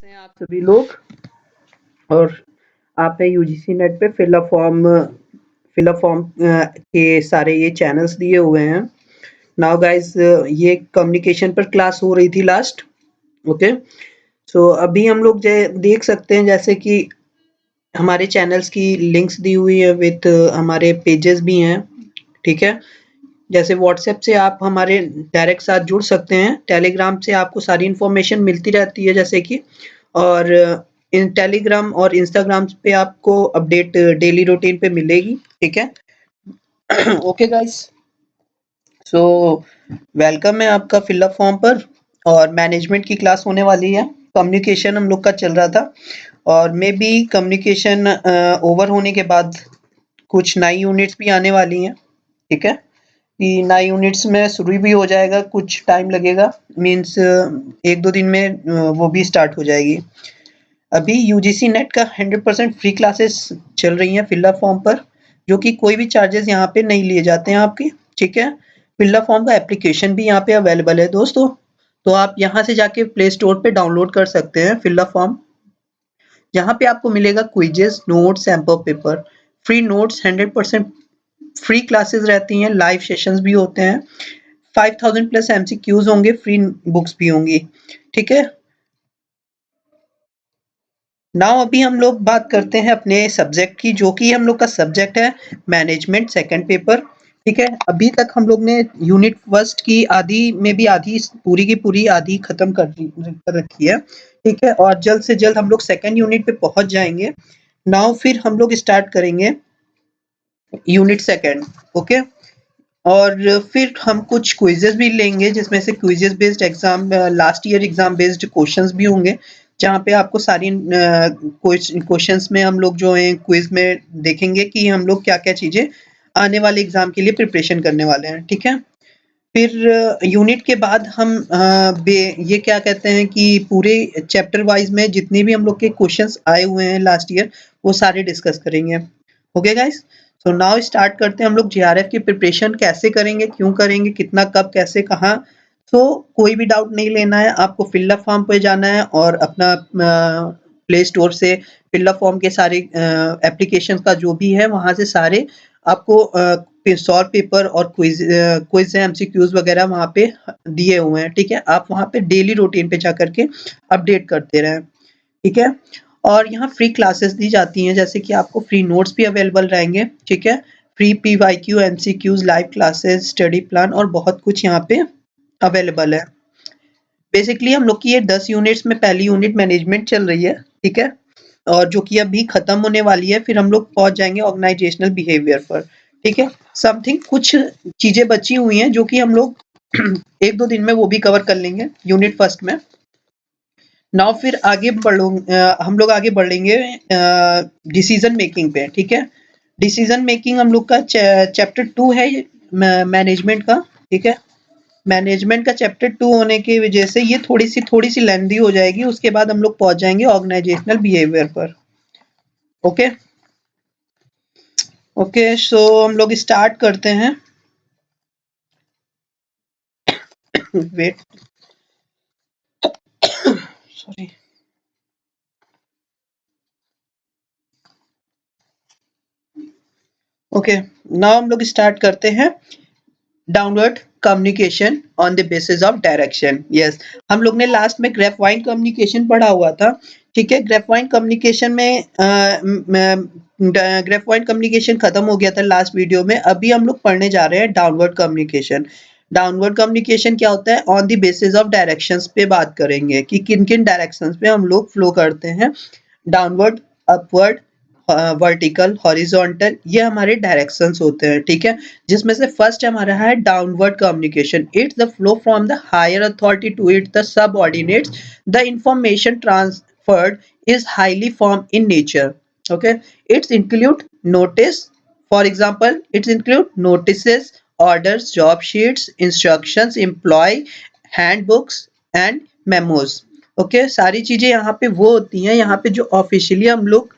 कैसे हैं आप सभी लोग। और आप है यूजीसी नेट पे फिल अप फॉर्म के सारे ये चैनल्स दिए हुए हैं। नाउ गाइस, ये कम्युनिकेशन पर क्लास हो रही थी लास्ट। ओके, सो अभी हम लोग देख सकते हैं जैसे कि हमारे चैनल्स की लिंक्स दी हुई है विथ हमारे पेजेस भी हैं। ठीक है, जैसे व्हाट्सएप से आप हमारे डायरेक्ट साथ जुड़ सकते हैं, टेलीग्राम से आपको सारी इन्फॉर्मेशन मिलती रहती है जैसे कि, और इन टेलीग्राम और इंस्टाग्राम पे आपको अपडेट डेली रूटीन पे मिलेगी। ठीक है। ओके गाइस, सो वेलकम है आपका फिलअप फॉर्म पर। और मैनेजमेंट की क्लास होने वाली है। कम्युनिकेशन हम लोग का चल रहा था, और मे बी कम्युनिकेशन ओवर होने के बाद कुछ नई यूनिट्स भी आने वाली हैं। ठीक है, कि नई यूनिट्स में शुरू भी हो जाएगा, कुछ टाइम लगेगा, मीन्स 1-2 दिन में वो भी स्टार्ट हो जाएगी। अभी यूजीसी नेट का 100% फ्री क्लासेस चल रही हैं फिलअप फॉर्म पर, जो कि कोई भी चार्जेस यहाँ पे नहीं लिए जाते हैं आपके। ठीक है, फिलअप फॉर्म का एप्लीकेशन भी यहाँ पे अवेलेबल है दोस्तों, तो आप यहाँ से जाके प्ले स्टोर पे डाउनलोड कर सकते हैं फिलअप फॉर्म। यहाँ पे आपको मिलेगा quizzes, notes, sample paper, free notes, 100% free classes रहती हैं, लाइव सेशंस भी होते हैं, 5000 प्लस एमसीक्यूज होंगे, फ्री बुक्स भी होंगी। ठीक है, नाउ अभी हम लोग बात करते हैं अपने सब्जेक्ट की, जो कि हम लोग का सब्जेक्ट है मैनेजमेंट सेकंड पेपर। ठीक है, अभी तक हम लोग ने यूनिट फर्स्ट की आधी में भी आधी पूरी की पूरी आधी खत्म कर रखी है। ठीक है, और जल्द से जल्द हम लोग सेकंड यूनिट पे पहुंच जाएंगे। नाउ फिर हम लोग स्टार्ट करेंगे यूनिट सेकंड। ओके, और फिर हम कुछ क्विजेस भी लेंगे, जिसमें से quizzes based exam, last year exam based questions भी होंगे, जहाँ पे आपको सारी क्वेश्चंस में हम लोग जो है क्विज में देखेंगे कि हम लोग क्या क्या चीजें आने वाले एग्जाम के लिए प्रिपरेशन करने वाले हैं। ठीक है, फिर यूनिट के बाद हम ये क्या कहते हैं कि पूरे चैप्टर वाइज में जितने भी हम लोग के क्वेश्चंस आए हुए हैं लास्ट ईयर, वो सारे डिस्कस करेंगे। Okay guys, so now start करते हैं हम लोग जेआरएफ की प्रिपरेशन कैसे करेंगे, क्यों करेंगे, कितना, कब, कैसे, कहाँ। तो कोई भी डाउट नहीं लेना है आपको, फिलअप फॉर्म पे जाना है और अपना प्ले स्टोर से फिलअप फॉर्म के सारे एप्लीकेशन का जो भी है वहां से सारे आपको सॉल्व पेपर और क्विज एमसीक्यूज वगैरह वहां पे दिए हुए हैं। ठीक है, आप वहां पे डेली रूटीन पे जा करके अपडेट करते रहें। ठीक है, और यहाँ फ्री क्लासेस दी जाती हैं, जैसे कि आपको फ्री नोट्स भी अवेलेबल रहेंगे। ठीक है, free PYQ, MCQs, live classes, study plan और बहुत कुछ यहाँ पे अवेलेबल है। बेसिकली हम लोग की ये 10 यूनिट्स में पहली यूनिट मैनेजमेंट चल रही है। ठीक है, और जो कि अभी खत्म होने वाली है, फिर हम लोग पहुंच जाएंगे ऑर्गेनाइजेशनल बिहेवियर पर। ठीक है, समथिंग कुछ चीजें बची हुई हैं जो कि हम लोग 1-2 दिन में वो भी कवर कर लेंगे यूनिट फर्स्ट में। नाउ फिर हम लोग आगे बढ़ेंगे डिसीजन मेकिंग पे। ठीक है, डिसीजन मेकिंग हम लोग का चैप्टर 2 है मैनेजमेंट का। ठीक है, मैनेजमेंट का चैप्टर 2 होने की वजह से ये थोड़ी सी लेंथी हो जाएगी। उसके बाद हम लोग पहुंच जाएंगे ऑर्गेनाइजेशनल बिहेवियर पर। ओके ओके, सो हम लोग स्टार्ट करते हैं। Wait, sorry. ओके, नाउ हम लोग स्टार्ट करते हैं downward communication on the basis of direction. Yes, हम लोग ने लास्ट में ग्रेफवाइन कम्युनिकेशन पढ़ा हुआ था। ठीक है, ग्रेफवाइन कम्युनिकेशन में ग्रेफवाइन कम्युनिकेशन खत्म हो गया था लास्ट वीडियो में। अभी हम लोग पढ़ने जा रहे हैं डाउनवर्ड कम्युनिकेशन। डाउनवर्ड कम्युनिकेशन क्या होता है, on the basis of directions पे बात करेंगे कि किन किन डायरेक्शंस पे हम लोग फ्लो करते हैं। डाउनवर्ड, अपवर्ड, वर्टिकल, हॉरिजॉन्टल, ये हमारे डायरेक्शंस होते हैं। ठीक है, जिसमें से फर्स्ट हमारा है downward communication. It's the flow from the higher authority to it the subordinates. The information transferred is highly form in nature. Okay, it's include notice, for example it's include notices, orders, job sheets, instructions, employee handbooks and memos. Okay, सारी चीजें यहाँ पे वो होती हैं यहाँ पे जो ऑफिशियली हम लोग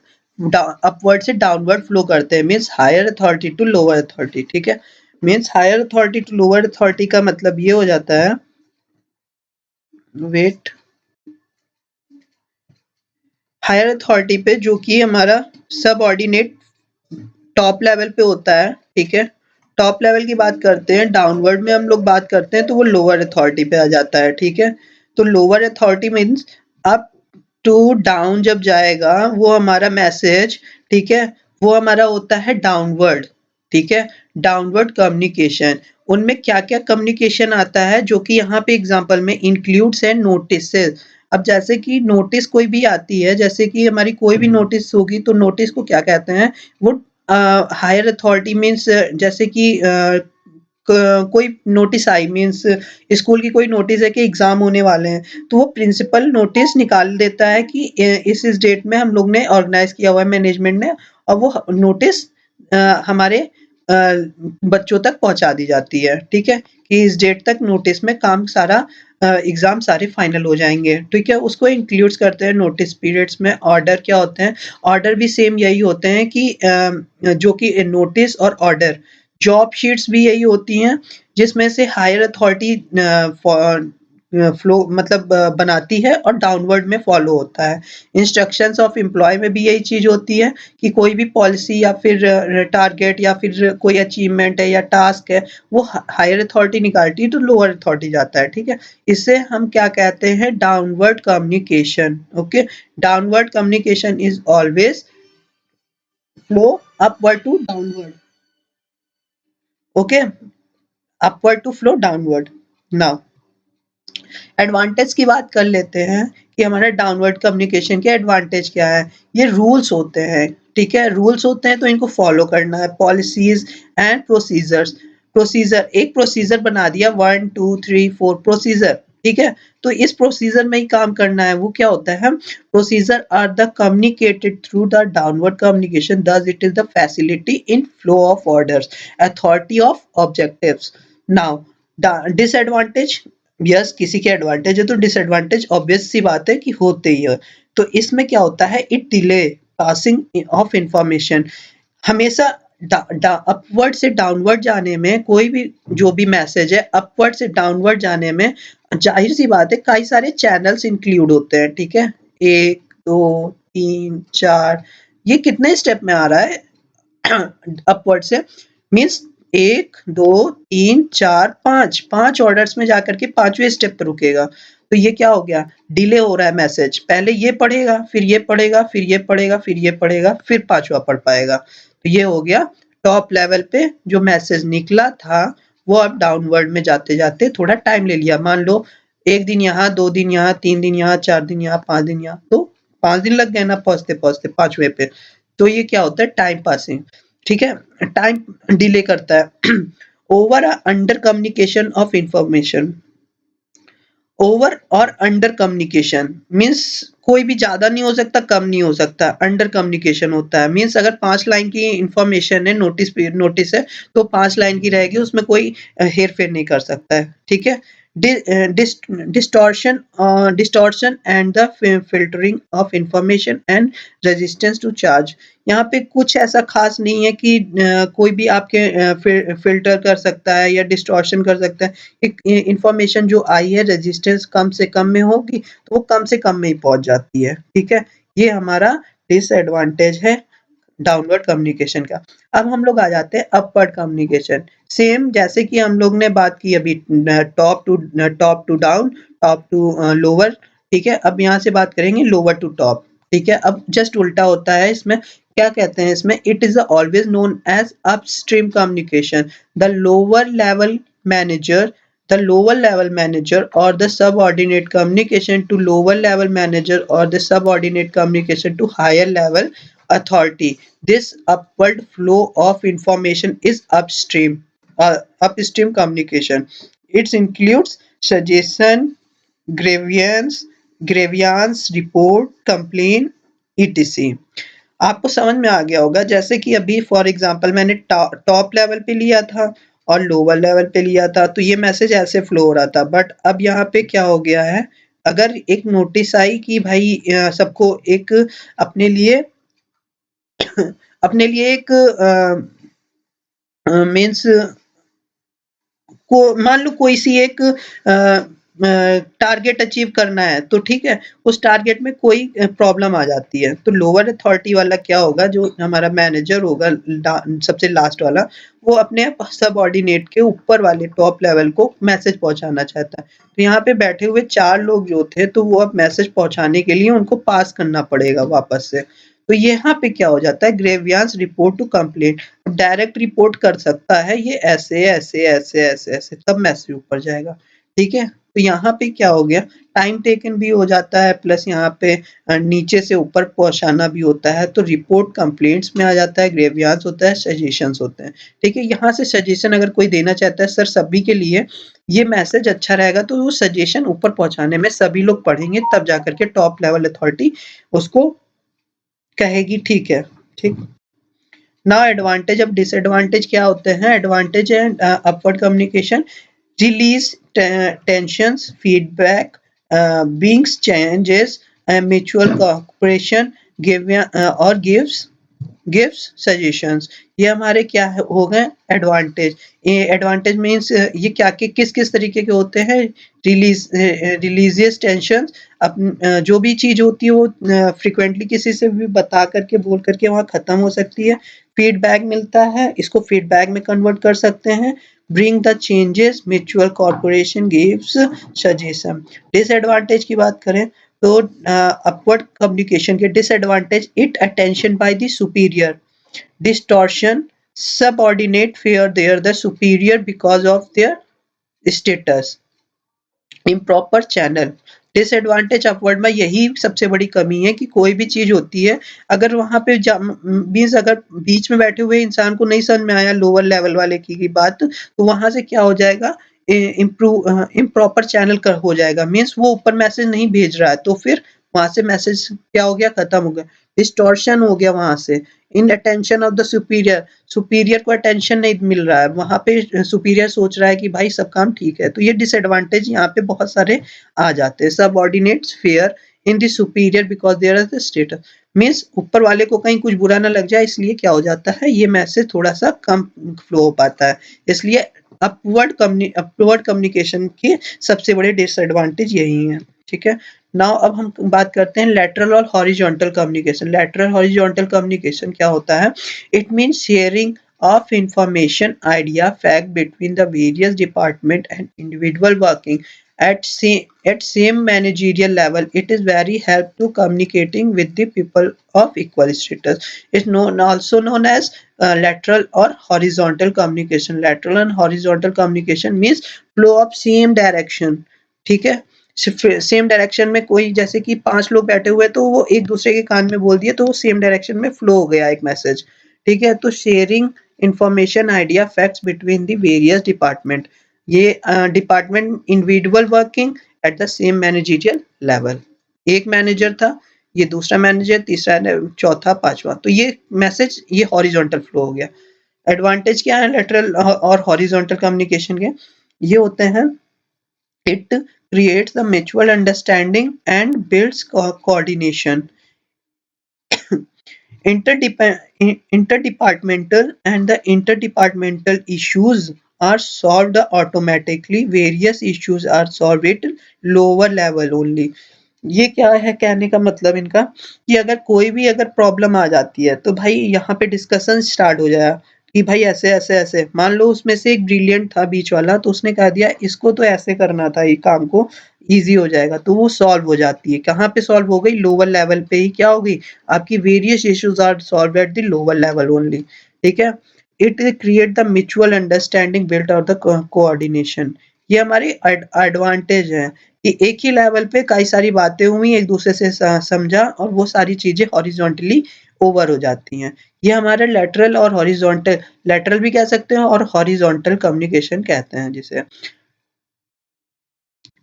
अपवर्ड से डाउनवर्ड फ्लो करते हैं, means higher authority to lower authority. ठीक है, means higher authority to lower authority का मतलब ये हो जाता है, वेट, हायर अथॉरिटी पे जो कि हमारा सबऑर्डिनेट टॉप लेवल पे होता है, ठीक है। टॉप लेवल की बात करते हैं, डाउनवर्ड में हम लोग बात करते हैं तो वो लोअर अथॉरिटी पे आ जाता है, ठीक है। तो lower authority means up to down जब जाएगा वो हमारा मैसेज, ठीक है, वो हमारा होता है डाउनवर्ड, ठीक है। डाउनवर्ड कम्युनिकेशन, उनमें क्या क्या कम्युनिकेशन आता है जो कि यहाँ पे एग्जांपल में इंक्लूड्स है नोटिसेस। अब जैसे कि नोटिस कोई भी आती है, जैसे कि हमारी कोई भी नोटिस होगी तो नोटिस को क्या कहते हैं, वो हायर अथॉरिटी मीन्स जैसे कि कोई नोटिस आई मीन्स स्कूल की कोई नोटिस है कि एग्जाम होने वाले हैं तो वो प्रिंसिपल नोटिस निकाल देता है कि इस डेट में हम लोग ने ऑर्गेनाइज किया हुआ है मैनेजमेंट ने, और वो नोटिस हमारे बच्चों तक पहुंचा दी जाती है, ठीक है, कि इस डेट तक नोटिस में काम सारा एग्जाम सारे फाइनल हो जाएंगे, ठीक है। उसको इंक्लूड्स करते हैं नोटिस पीरियड्स में। ऑर्डर क्या होते हैं, ऑर्डर भी सेम यही होते हैं कि जो कि नोटिस और ऑर्डर, जॉब शीट्स भी यही होती हैं जिसमें से हायर अथॉरिटी फ्लो मतलब बनाती है और डाउनवर्ड में फॉलो होता है। इंस्ट्रक्शंस ऑफ एम्प्लॉय में भी यही चीज होती है कि कोई भी पॉलिसी या फिर टारगेट या फिर कोई अचीवमेंट है या टास्क है वो हायर अथॉरिटी निकालती है तो लोअर अथॉरिटी जाता है, ठीक है। इससे हम क्या कहते हैं, downward communication, okay. Downward communication is always flow upward to downward, okay, upward to flow downward. Now advantage की बात कर लेते हैं कि हमारे डाउनवर्ड कम्युनिकेशन के एडवांटेज क्या है। ये रूल्स होते हैं, ठीक है, रूल्स होते हैं तो इनको फॉलो करना है। पॉलिसीज एंड प्रोसीजर्स, प्रोसीजर, एक प्रोसीजर बना दिया, 1 2 3 4 प्रोसीजर, ठीक है। तो इस प्रोसीजर में ही काम करना है। वो क्या होता है, procedure are the communicated through the downward communication, thus it is the facility in flow of orders, authority of objectives. Now disadvantage, yes, किसी के एडवांटेज है तो डिसएडवांटेज ऑब्वियस सी बात है कि होते ही है। तो इसमें क्या होता है, it delay passing of information. हमेशा अपवर्ड से डाउनवर्ड जाने में, कोई भी जो भी मैसेज है अपवर्ड से डाउनवर्ड जाने में जाहिर सी बात है कई सारे चैनल्स इंक्लूड होते हैं, ठीक है। 1 2 3 4, ये कितने स्टेप में आ रहा है अपवर्ड से, मीन्स 1 2 3 4 5, 5 ऑर्डर्स में जाकर के पांचवें स्टेप पे रुकेगा। तो ये क्या हो गया, डिले हो रहा है मैसेज, पहले ये पढ़ेगा फिर ये पढ़ेगा फिर ये पढ़ेगा फिर ये पढ़ेगा फिर पांचवा पढ़ पाएगा। तो ये हो गया टॉप लेवल पे जो मैसेज निकला था वो अब डाउनवर्ड में जाते जाते थोड़ा टाइम ले लिया। मान लो 1 दिन यहाँ, 2 दिन यहाँ, 3 दिन यहाँ, 4 दिन यहाँ, 5 दिन यहाँ, तो 5 दिन लग गए ना पहुंचते पहुंचते पांचवे पे। तो ये क्या होता है, टाइम पासिंग, ठीक है, टाइम डिले करता है। Over under communication of information, over और अंडर कम्युनिकेशन मीन्स कोई भी ज्यादा नहीं हो सकता कम नहीं हो सकता, अंडर कम्युनिकेशन होता है। मीन्स अगर 5 लाइन की इंफॉर्मेशन है, नोटिस है तो 5 लाइन की रहेगी, उसमें कोई हेर फेर नहीं कर सकता है, ठीक है। Distortion distortion and the filtering of information and resistance to charge, यहाँ पे कुछ ऐसा खास नहीं है कि कोई भी आपके फिल्टर कर सकता है या डिस्टॉर्शन कर सकता है। एक इंफॉर्मेशन जो आई है रेजिस्टेंस कम से कम में होगी तो वो कम से कम में ही पहुंच जाती है, ठीक है। ये हमारा डिसएडवांटेज है डाउनवर्ड कम्युनिकेशन का। अब हम लोग आ जाते हैं अपवर्ड कम्युनिकेशन। सेम जैसे कि हम लोग ने बात की अभी top to down, top to lower, ठीक है। अब यहाँ से बात करेंगे लोअर टू टॉप, ठीक है। अब जस्ट उल्टा होता है इसमें, क्या कहते हैं इसमें, it is always known as upstream communication, the lower level manager, the lower level manager or the subordinate communication to lower level manager or the subordinate communication to higher level authority. This upward flow of information is upstream communication. It includes suggestion, grievance report, complaint, etc. आपको समझ में आ गया होगा, जैसे कि अभी for example मैंने top level पे लिया था और लोअर लेवल पे लिया था तो ये मैसेज ऐसे फ्लो हो रहा था। बट अब यहाँ पे क्या हो गया है, अगर एक नोटिस आई कि भाई सबको एक अपने लिए अपने लिए एक मीन्स को मान लो कोई सी एक टारगेट अचीव करना है तो ठीक है, उस टारगेट में कोई प्रॉब्लम आ जाती है तो लोअर अथॉरिटी वाला क्या होगा, जो हमारा मैनेजर होगा सबसे लास्ट वाला, वो अपने सबऑर्डिनेट के ऊपर वाले टॉप लेवल को मैसेज पहुंचाना चाहता है। तो यहाँ पे बैठे हुए 4 लोग जो थे तो वो अब मैसेज पहुंचाने के लिए उनको पास करना पड़ेगा वापस से। तो यहाँ पे क्या हो जाता है, grievance report to complaint, direct report कर सकता है ये ऐसे ऐसे ऐसे ऐसे ऐसे, तब मैसेज ऊपर जाएगा। ठीक है, तो यहाँ पे क्या हो गया, टाइम टेकन भी हो जाता है, प्लस यहाँ पे नीचे से ऊपर पहुंचाना भी होता है। तो रिपोर्ट कंप्लेंट्स में आ जाता है, ग्रेवियांस होता है, सजेशंस होते हैं। ठीक है, यहाँ से सजेशन अगर कोई देना चाहता है सर सभी के लिए ये मैसेज अच्छा रहेगा, तो वो सजेशन ऊपर पहुंचाने में सभी लोग पढ़ेंगे, तब जाकर के टॉप लेवल अथॉरिटी उसको कहेगी ठीक है। ठीक, नाउ एडवांटेज, अब डिसएडवांटेज क्या होते हैं। एडवांटेज है upward communication, release tensions, feedback, beings changes, mutual cooperation, और gives suggestions। ये हमारे क्या हो गए एडवांटेज। ये एडवांटेज मीन्स ये क्या कि किस किस तरीके के होते हैं, रिलीजियस टेंशन, जो भी चीज होती है वो फ्रिक्वेंटली किसी से भी बता करके बोल करके वहाँ खत्म हो सकती है। फीडबैक मिलता है, इसको फीडबैक में कन्वर्ट कर सकते हैं। Bring the changes, mutual corporation gives suggestion. Disadvantage की बात करें तो अपवर्ड कम्युनिकेशन के disadvantage, it attention by the superior, distortion, subordinate fear their the superior because of their status, improper channel। Disadvantage upward में यही सबसे बड़ी कमी है कि कोई भी चीज होती है, अगर वहां पे मीन्स अगर बीच में बैठे हुए इंसान को नहीं समझ में आया लोअर लेवल वाले की बात, तो वहां से क्या हो जाएगा, इम्प्रॉपर चैनल कर हो जाएगा, मीन्स वो ऊपर मैसेज नहीं भेज रहा है, तो फिर वहां से मैसेज क्या हो गया, खत्म हो गया, डिस्टॉर्शन हो गया वहां से। In attention of the superior, superior को अटेंशन नहीं मिल रहा है, वहां पे सुपीरियर सोच रहा है कि भाई सब काम ठीक है, तो ये डिसएडवांटेज यहाँ पे बहुत सारे आ जाते हैं। Subordinates fair in the superior because there is the status, means ऊपर वाले को कहीं कुछ बुरा ना लग जाए, इसलिए क्या हो जाता है, ये मैसेज थोड़ा सा कम फ्लो हो पाता है। इसलिए अपवर्ड कम्युनिकेशन के सबसे बड़े डिसएडवांटेज यही है। ठीक है, नाउ अब हम बात करते हैं लेटरल और horizontal communication. Lateral horizontal communication क्या होता है, it means sharing of information, idea, fact between the various department and individual working at same managerial level. It is very help to communicating with the people of equal status. It's also known as lateral or horizontal communication. Lateral and horizontal communication means flow of same direction. ठीक है, same direction में कोई जैसे कि 5 लोग बैठे हुए तो वो एक दूसरे के कान में बोल दिए तो वो सेम डायरेक्शन में फ्लो हो गया एक मैसेज। ठीक है, तो sharing information, idea, facts between the various department, ये department individual working at the same managerial level. एक मैनेजर था, ये दूसरा मैनेजर, तीसरा, चौथा, पांचवा, तो ये मैसेज ये हॉरिजॉन्टल फ्लो हो गया। एडवांटेज क्या है लेटरल और हॉरिजॉन्टल कम्युनिकेशन के, ये होते हैं it creates the mutual understanding and builds coordination। Interdepartmental and the interdepartmental issues are solved automatically, various issues are solved at lower level only। ये क्या है कहने का मतलब इनका, कि अगर कोई भी अगर प्रॉब्लम आ जाती है तो भाई यहाँ पे डिस्कशन स्टार्ट हो जाए कि भाई ऐसे ऐसे ऐसे, मान लो उसमें से एक ब्रिलियंट था बीच वाला तो उसने कह दिया इसको तो ऐसे करना था, ये काम को इजी हो जाएगा, तो वो सॉल्व हो जाती है। कहाँ पे सॉल्व हो गई, लोअर लेवल पे ही क्या हो गई, आपकी various issues are solve at the lower level only. ठीक है, it create the mutual understanding built और द कोऑर्डिनेशन। ये हमारी एडवांटेज है कि एक ही लेवल पे कई सारी बातें हुई, एक दूसरे से समझा और वो सारी चीजें हॉरिजॉन्टली ओवर हो जाती हैं। ये हमारे लेटरल और हॉरिजॉन्टल, लेटरल भी कह सकते हैं और हॉरिजॉन्टल कम्युनिकेशन कहते हैं जिसे।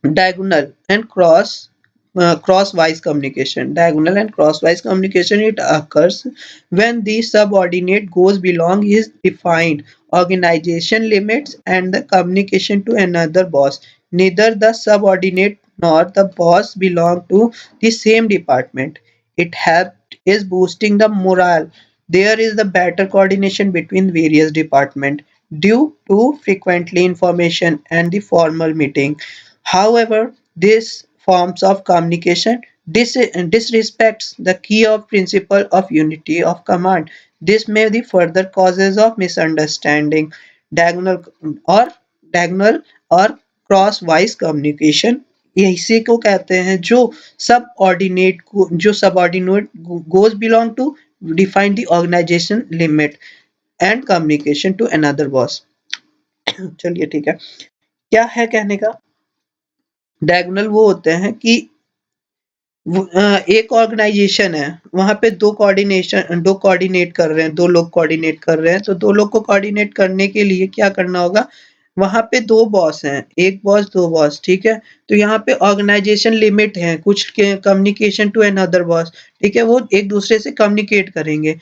diagonal and crosswise communication, diagonal and crosswise communication, it occurs when the subordinate goes beyond his defined organization limits and the communication to another boss. Neither the subordinate nor the boss belong to the same department. It helps is boosting the morale. There is the better coordination between various departments due to frequently information and the formal meeting. However, these forms of communication disrespects the key of principle of unity of command. This may be further causes of misunderstanding, diagonal or diagonal or crosswise communication. इसी को कहते हैं जो subordinate goes belong to define the organization limit and communication to another boss. चलिए ठीक है, क्या है कहने का, डायगोनल वो होते हैं कि एक ऑर्गेनाइजेशन है, वहां पे दो कोऑर्डिनेट कर रहे हैं, दो लोग कोऑर्डिनेट कर रहे हैं, तो दो लोग को कोऑर्डिनेट करने के लिए क्या करना होगा, वहां पे दो बॉस हैं, एक बॉस दो बॉस, ठीक है। तो यहाँ पे ऑर्गेनाइजेशन लिमिट है, कुछ कम्युनिकेशन टू अनदर बॉस, ठीक है, वो एक दूसरे से कम्युनिकेट करेंगे।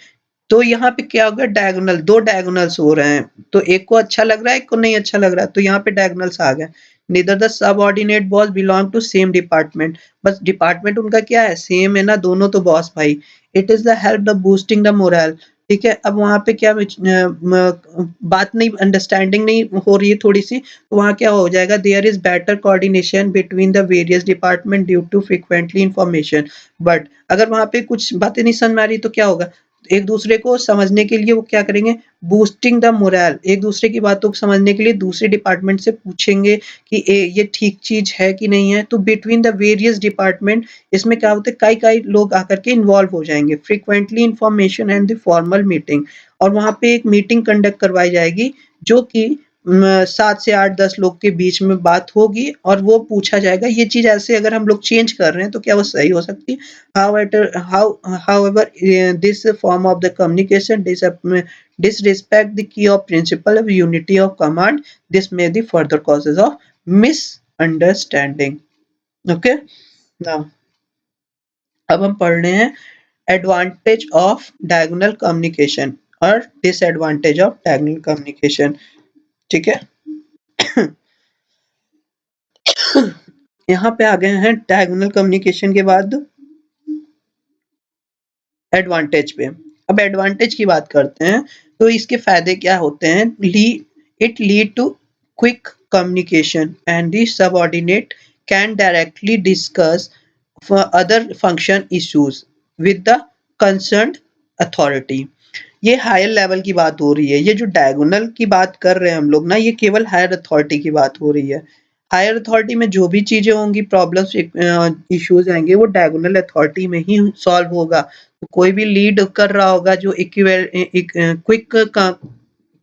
तो यहाँ पे क्या होगा, डायगोनल, दो डायगोनल्स हो रहे हैं, तो एक को अच्छा लग रहा है, एक को नहीं अच्छा लग रहा है, तो यहाँ पे डायगोनल्स आ गए। Neither the subordinate boss belong to same department, बस डिपार्टमेंट उनका क्या है, सेम है ना, दोनों तो बॉस भाई। It is the help the boosting the moral, ठीक है। अब वहां पे क्या बात नहीं, अंडरस्टैंडिंग नहीं हो रही है थोड़ी सी, तो वहां क्या हो जाएगा, there is better coordination between the various department due to frequently information. But अगर वहां पे कुछ बातें नहीं समझ में आ रही तो क्या होगा, एक दूसरे को समझने के लिए वो क्या करेंगे, बूस्टिंग द मोरल, एक दूसरे की बातों को समझने के लिए दूसरे डिपार्टमेंट से पूछेंगे कि ये ठीक चीज है कि नहीं है। तो बिटवीन द वेरियस डिपार्टमेंट, इसमें क्या होता है, कई कई लोग आकर के इन्वॉल्व हो जाएंगे। Frequently information and the formal meeting, और वहां पे एक मीटिंग कंडक्ट करवाई जाएगी जो कि 7 से 8-10 लोग के बीच में बात होगी, और वो पूछा जाएगा ये चीज ऐसे अगर हम लोग चेंज कर रहे हैं तो क्या वो सही हो सकती है। However, this form of the communication disrespect the key of principle of unity of command. This may be further causes of misunderstanding. Okay, now अब हम पढ़ रहे हैं एडवांटेज ऑफ डायगोनल कम्युनिकेशन और डिसएडवांटेज ऑफ डायगोनल कम्युनिकेशन, ठीक है। यहाँ पे आ गए हैं डायगोनल कम्युनिकेशन के बाद एडवांटेज पे। अब एडवांटेज की बात करते हैं, तो इसके फायदे क्या होते हैं, it lead to quick communication and the subordinate can directly discuss other function issues with the concerned authority. ये हायर लेवल की बात हो रही है, ये जो डायगोनल की बात कर रहे हैं हम लोग ना, ये केवल हायर अथॉरिटी की बात हो रही है। हायर अथॉरिटी में जो भी चीजें होंगी, प्रॉब्लम्स इश्यूज आएंगे, वो डायगोनल अथॉरिटी में ही सॉल्व होगा। तो कोई भी लीड कर रहा होगा जो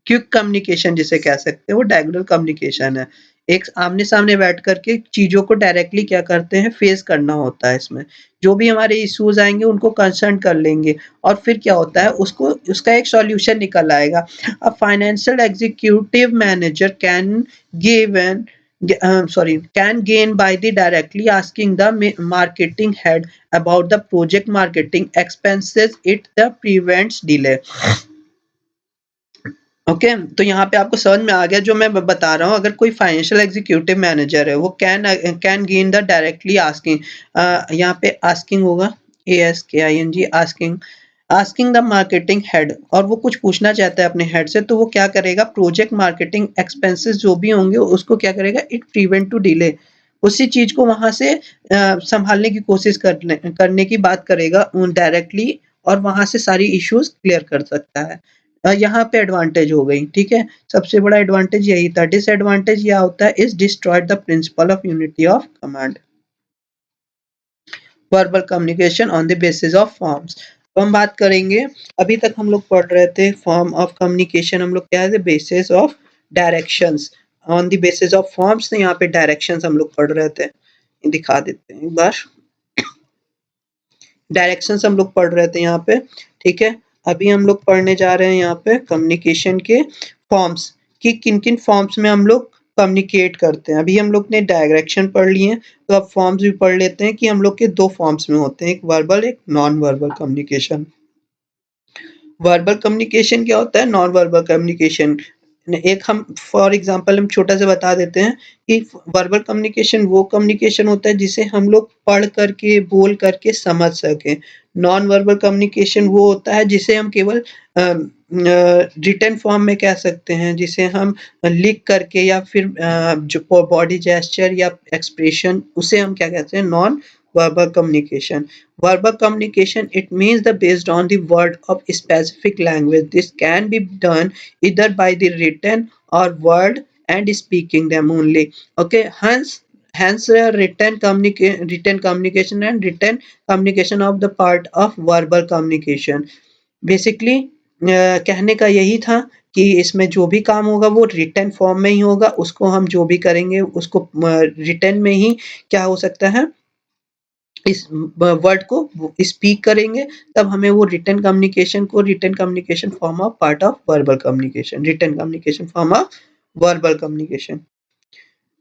क्विक कम्युनिकेशन जिसे कह सकते हैं, वो डायगोनल कम्युनिकेशन है। एक आमने सामने बैठ करके चीजों को डायरेक्टली क्या करते हैं, फेस करना होता है। इसमें जो भी हमारे इश्यूज आएंगे उनको कंसर्न कर लेंगे, और फिर क्या होता है, उसको उसका एक सॉल्यूशन निकल आएगा। A financial executive manager can give an can gain by the directly asking the marketing head about the project marketing expenses, it the prevents delay। Okay तो यहाँ पे आपको समझ में आ गया जो मैं बता रहा हूँ। अगर कोई फाइनेंशियल एग्जीक्यूटिव मैनेजर है, वो can gain the directly asking, यहाँ पे आस्किंग होगा, ASKING, asking the marketing head, और वो कुछ पूछना चाहता है अपने हेड से, तो वो क्या करेगा, प्रोजेक्ट मार्केटिंग एक्सपेंसेस जो भी होंगे उसको क्या करेगा, इट प्रिवेंट टू डिले, उसी चीज को वहां से संभालने की कोशिश करने की बात करेगा डायरेक्टली, और वहां से सारी इश्यूज क्लियर कर सकता है। यहाँ पे एडवांटेज हो गई, ठीक है। सबसे बड़ा एडवांटेज यही था। डिसएडवांटेज यह होता है, is destroyed the principle of unity of command. Verbal communication on the basis of forms, तो हम बात करेंगे, अभी तक हम लोग पढ़ रहे थे फॉर्म ऑफ कम्युनिकेशन, हम लोग क्या है, basis of directions on the basis of forms. तो यहाँ पे डायरेक्शंस हम लोग पढ़ रहे थे, दिखा देते हैं एक बार। डायरेक्शंस हम लोग पढ़ रहे थे यहाँ पे, ठीक है। अभी हम लोग पढ़ने जा रहे हैं यहाँ पे कम्युनिकेशन के फॉर्म्स, कि किन किन फॉर्म्स में हम लोग कम्युनिकेट करते हैं। अभी हम लोग ने डायरेक्शन पढ़ लिए हैं, तो अब फॉर्म्स भी पढ़ लेते हैं कि हम लोग के दो फॉर्म्स में होते हैं, एक वर्बल, एक non verbal communication. Verbal communication क्या होता है, नॉन वर्बल कम्युनिकेशन एक हम फॉर एग्जांपल हम छोटा सा बता देते हैं कि वर्बल कम्युनिकेशन वो कम्युनिकेशन होता है जिसे हम लोग पढ़ करके, बोल करके समझ सकें। नॉन वर्बल कम्युनिकेशन वो होता है जिसे हम केवल रिटन फॉर्म में कह सकते हैं, जिसे हम लिख करके या फिर जो बॉडी जेस्चर या एक्सप्रेशन, उसे हम क्या कहते हैं, non verbal communication. Verbal communication, it means the based on the word of specific language, this can be done इधर बाय द रिटन और word and speaking them only. Okay, hence written communication and written communication of the part of verbal communication. Basically कहने का यही था कि इसमें जो भी काम होगा वो रिटन फॉर्म में ही होगा, उसको हम जो भी करेंगे उसको रिटन में ही क्या हो सकता है, इस वर्ड को स्पीक करेंगे, तब हमें वो written communication form of part of verbal communication, written communication form of verbal communication.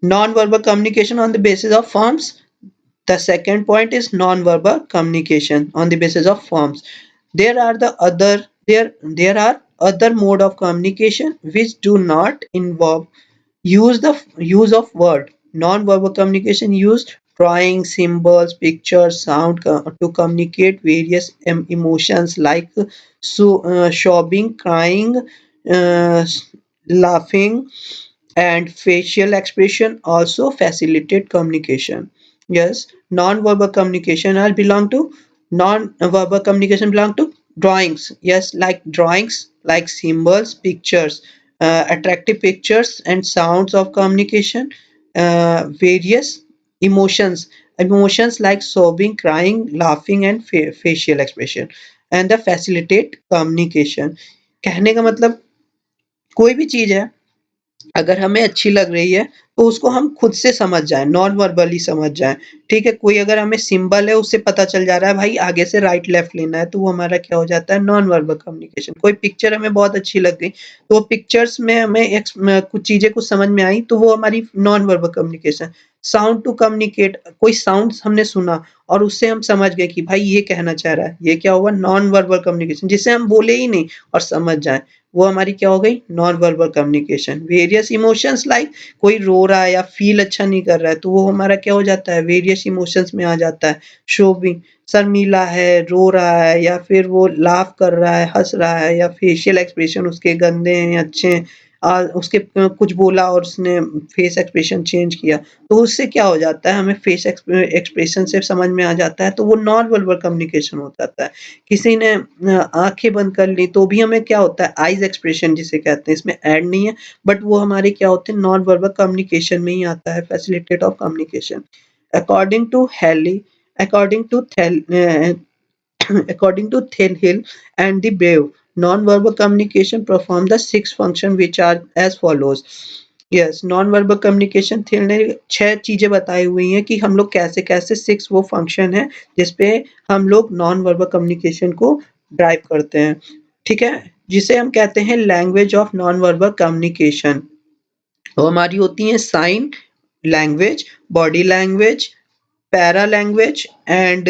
Non-verbal communication on the basis of forms. The second point is non-verbal communication on the basis of forms. There are other mode of communication which do not involve use of word. Non-verbal communication used drawing, symbols, pictures, sound to communicate various emotions like sobbing, crying, uh, laughing, and facial expression also facilitate communication. Yes, non-verbal communication belong to drawings. Yes, like drawings, like symbols, pictures, attractive pictures and sounds of communication, various emotions like sobbing, crying, laughing, and facial expression, and the facilitate communication. कहने का मतलब कोई भी चीज है, अगर हमें अच्छी लग रही है तो उसको हम खुद से समझ जाएं, नॉन वर्बली समझ जाएं। ठीक है, कोई अगर हमें सिंबल है उससे पता चल जा रहा है भाई आगे से राइट लेफ्ट लेना है, तो वो हमारा क्या हो जाता है, नॉन वर्बल कम्युनिकेशन। कोई पिक्चर हमें बहुत अच्छी लग गई तो पिक्चर्स में हमें कुछ चीजें कुछ समझ में आई तो वो हमारी non verbal communication. Sound to communicate, कोई साउंड हमने सुना और उससे हम समझ गए कि भाई ये कहना चाह रहा है, ये क्या हुआ, नॉन वर्बल कम्युनिकेशन। जिसे हम बोले ही नहीं और समझ जाए, वो हमारी क्या हो गई, non verbal communication. Various emotions like कोई रो रहा है या फील अच्छा नहीं कर रहा है तो वो हमारा क्या हो जाता है, वेरियस इमोशंस में आ जाता है। शोबिंग, शर्मीला है, रो रहा है, या फिर वो लाफ कर रहा है, हंस रहा है, या फेशियल एक्सप्रेशन उसके गंदे हैं या अच्छे हैं, उसके कुछ बोला और उसने फेस एक्सप्रेशन चेंज किया, तो उससे क्या हो जाता है, हमें फेस एक्सप्रेशन से समझ में आ जाता है, तो वो नॉन वर्बल कम्युनिकेशन हो जाता है। किसी ने आंखें बंद कर ली तो भी हमें क्या होता है, आईज एक्सप्रेशन जिसे कहते हैं, इसमें ऐड नहीं है बट वो हमारे क्या होते हैं, नॉन वर्बल कम्युनिकेशन में ही आता है, facilitate of communication. According to Haley according to according to Thiel and the Brave, non-verbal communication perform the six functions which are as follows. Yes, non verbal communication Thiel ने 6 चीजें बताई हुई हैं कि हम लोग कैसे-कैसे 6 वो फंक्शन है जिसपे हम लोग नॉन वर्बल कम्युनिकेशन को ड्राइव करते हैं। ठीक है? जिसे हम कहते हैं language of non verbal communication. वो हमारी होती है sign language, body language, para language and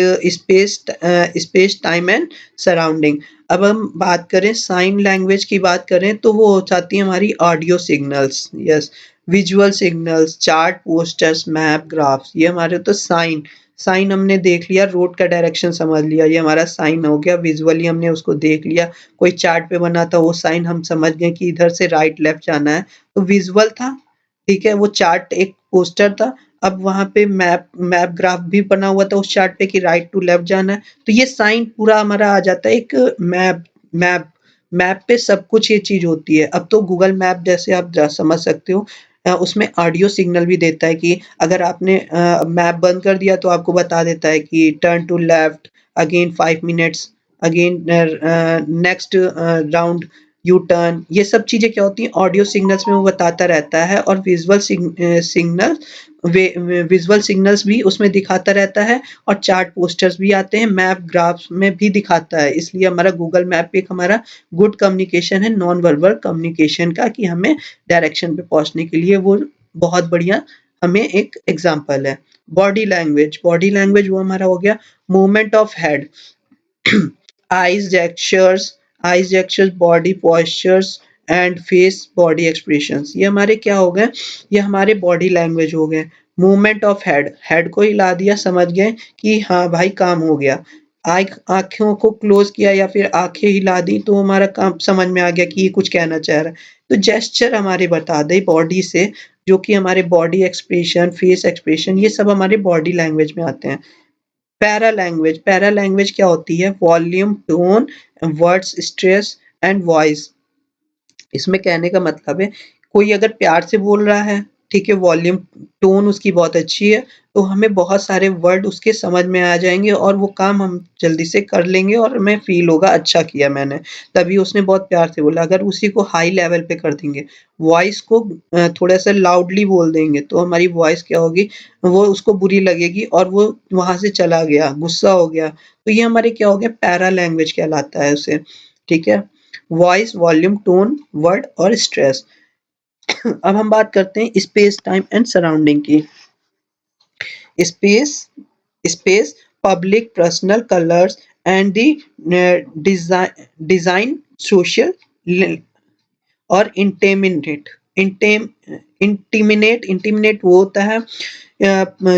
space time and surrounding. अब हम बात करें साइन लैंग्वेज की बात करें तो वो हो जाती है हमारी audio signals, yes, visual signals, chart, posters, map, graphs, ये हमारे तो साइन। साइन हमने देख लिया, रोड का डायरेक्शन समझ लिया, ये हमारा साइन हो गया। विजुअली हमने उसको देख लिया, कोई चार्ट पे बना था वो साइन हम समझ गए कि इधर से राइट लेफ्ट जाना है, तो विजुअल था। ठीक है, वो चार्ट एक पोस्टर था। अब वहाँ पे मैप ग्राफ भी बना हुआ था उस चार्ट पे कि राइट टू लेफ्ट जाना है, तो ये साइन पूरा हमारा आ जाता है एक मैप मैप पे सब कुछ ये चीज होती है। अब तो गूगल मैप जैसे आप समझ सकते हो, उसमें ऑडियो सिग्नल भी देता है कि अगर आपने मैप बंद कर दिया तो आपको बता देता है कि turn to left again 5 minutes, again next round U turn. ये सब चीजें क्या होती हैं, ऑडियो सिग्नल्स में वो बताता रहता है, और विजुअल सिग्नल्स भी उसमें दिखाता रहता है, और चार्ट पोस्टर्स भी आते हैं, मैप ग्राफ्स में भी दिखाता है। इसलिए हमारा गूगल मैप एक हमारा गुड कम्युनिकेशन है नॉन वर्बल कम्युनिकेशन का, कि हमें डायरेक्शन पे पहुंचने के लिए वो बहुत बढ़िया हमें एक एग्जांपल है। बॉडी लैंग्वेज वो हमारा हो गया movement of head, eyes gestures eyes gestures, body postures and face body expressions, ये हमारे क्या हो गए, ये हमारे बॉडी लैंग्वेज हो गए। मूवमेंट ऑफ हेड, हेड को हिला दिया, समझ गए कि हाँ भाई काम हो गया। आँखों को क्लोज़ किया या फिर आँखें हिला दी तो हमारा काम समझ में आ गया कि ये कुछ कहना चाह रहा है। तो जेस्चर हमारे बता दें बॉडी से, जो कि हमारे बॉडी एक्सप्रेशन, फेस एक्सप्रेशन ये सब हमारे बॉडी लैंग्वेज में आते हैं। पैरा लैंग्वेज क्या होती है? Volume, tone, words, stress and voice. इसमें कहने का मतलब है कोई अगर प्यार से बोल रहा है, ठीक है, वॉल्यूम टोन उसकी बहुत अच्छी है, तो हमें बहुत सारे वर्ड उसके समझ में आ जाएँगे और वो काम हम जल्दी से कर लेंगे और हमें फ़ील होगा अच्छा किया मैंने, तभी उसने बहुत प्यार से बोला। अगर उसी को हाई लेवल पे कर देंगे, वॉइस को थोड़ा-सा लाउडली बोल देंगे, तो हमारी वॉइस क्या होगी, वो उसको बुरी लगेगी और वो वहाँ से चला गया, गुस्सा हो गया। तो ये हमारे क्या हो गया, पैरा लैंग्वेज कहलाता है उसे, ठीक है? वॉइस, वॉल्यूम, टोन, वर्ड और स्ट्रेस। अब हम बात करते हैं स्पेस, टाइम एंड सराउंडिंग की। Space space, public, personal, colours and the design, social और इंटिमिनेट वो होता है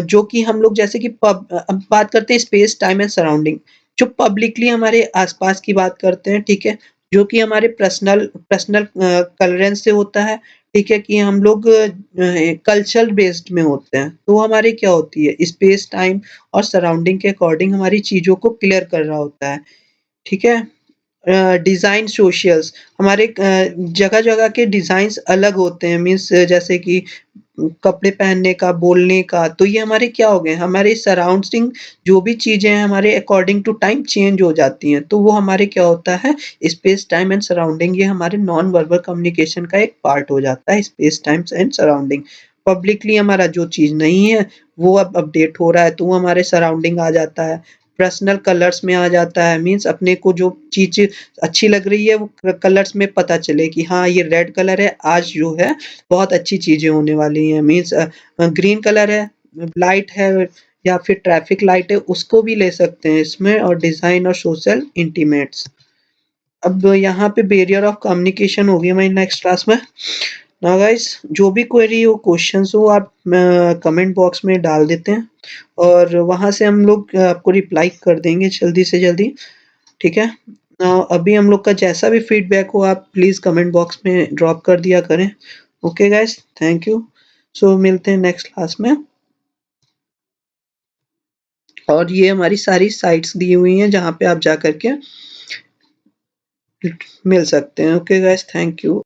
जो कि हम लोग जैसे कि अब बात करते हैं स्पेस, टाइम एंड सराउंडिंग। जो पब्लिकली हमारे आस-पास की बात करते हैं, ठीक है? जो कि हमारे पर्सनल पर्सनल कल्चर से होता है, ठीक है? कि हम लोग कल्चर बेस्ड में होते हैं। तो हमारी क्या होती है, स्पेस, टाइम और सराउंडिंग के अकॉर्डिंग हमारी चीज़ों को क्लियर कर रहा होता है, ठीक है? डिज़ाइन सोशल्स हमारे जगह-जगह के डिज़ाइन्स अलग होते हैं मीन्स जैसे कि कपड़े पहनने का, बोलने का, तो ये हमारे क्या हो गए, हमारे सराउंडिंग जो भी चीज़ें हैं हमारे अकॉर्डिंग टू टाइम चेंज हो जाती हैं, तो वो हमारे क्या होता है स्पेस, टाइम एंड सराउंडिंग ये हमारे नॉन वर्बल कम्युनिकेशन का एक पार्ट हो जाता है space, time and surrounding. Publicly हमारा जो चीज़ नहीं है, वो अब अपडेट हो रहा है, तो वो हमारे सराउंडिंग आ जाता है। पर्सनल कलर्स में आ जाता है मीन्स अपने को जो चीज़ अच्छी लग रही है वो कलर्स में पता चले कि हाँ, ये रेड कलर है, आज जो है बहुत अच्छी चीज़ें होने वाली हैं मीन्स ग्रीन कलर है, लाइट है या फिर ट्रैफिक लाइट है, उसको भी ले सकते हैं इसमें और डिज़ाइन और सोशल इंटीमेट्स। अब यहाँ पे बैरियर ऑफ कम्युनिकेशन होगी हमारी नेक्स्ट क्लास में। नाउ गाइस जो भी क्वेरी हो, क्वेश्चंस हो आप कमेंट बॉक्स में डाल देते हैं और वहाँ से हम लोग आपको रिप्लाई कर देंगे जल्दी से जल्दी, ठीक है? अभी हम लोग का जैसा भी फीडबैक हो आप प्लीज़ कमेंट बॉक्स में ड्रॉप कर दिया करें। Okay guys, thank you. So मिलते हैं नेक्स्ट क्लास में। और ये हमारी सारी साइट्स दी हुई हैं जहाँ पे आप जा कर के मिल सकते हैं। Okay guys, thank you.